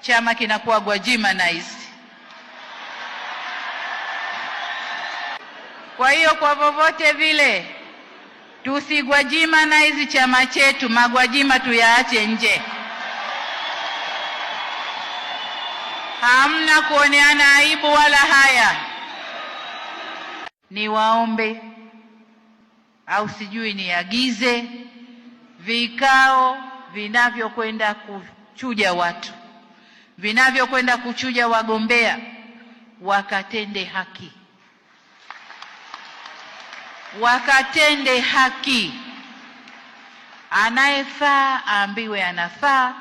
chama kinakuwa Gwajimanized. Kwa hiyo kwa vyovyote vile tusigwajimanize chama chetu, magwajima tuyaache nje. Hamna kuoneana aibu wala haya. Niwaombe au sijui niagize vikao vinavyokwenda kuchuja watu, vinavyokwenda kuchuja wagombea, wakatende haki, wakatende haki. Anayefaa aambiwe anafaa,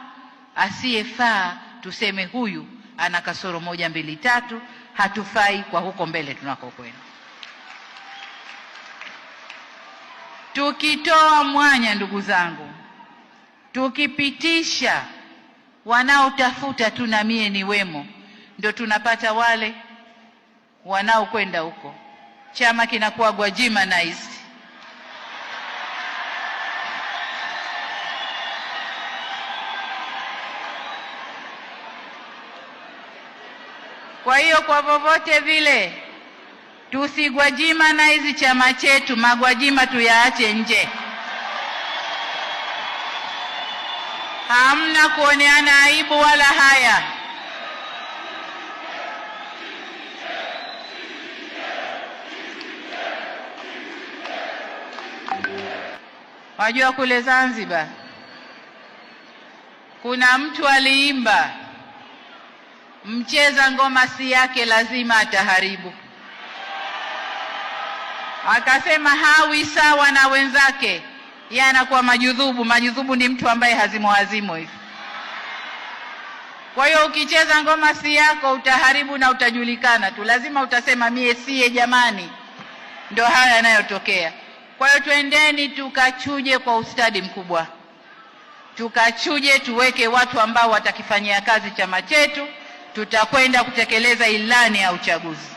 asiyefaa tuseme huyu ana kasoro 1, 2, 3, hatufai kwa huko mbele tunakokwenda. Tukitoa mwanya, ndugu zangu, tukipitisha wanaotafuta tu na mie ni wemo, ndio tunapata wale wanaokwenda huko, chama kinakuwa Gwajimanized. Kwa hiyo kwa vyovyote vile tusigwajimanize chama chetu, magwajima tuyaache nje. Hamna kuoneana aibu wala haya. Wajua kule Zanzibar kuna mtu aliimba, mcheza ngoma si yake lazima ataharibu. Akasema hawi sawa na wenzake, yeye anakuwa majudhubu. Majudhubu ni mtu ambaye hazimo hivi. Kwa hiyo ukicheza ngoma si yako utaharibu na utajulikana tu, lazima utasema mie siye jamani. Ndio haya yanayotokea. Kwa hiyo twendeni tukachuje kwa ustadi mkubwa, tukachuje, tuweke watu ambao watakifanyia kazi chama chetu. Tutakwenda kutekeleza ilani ya uchaguzi.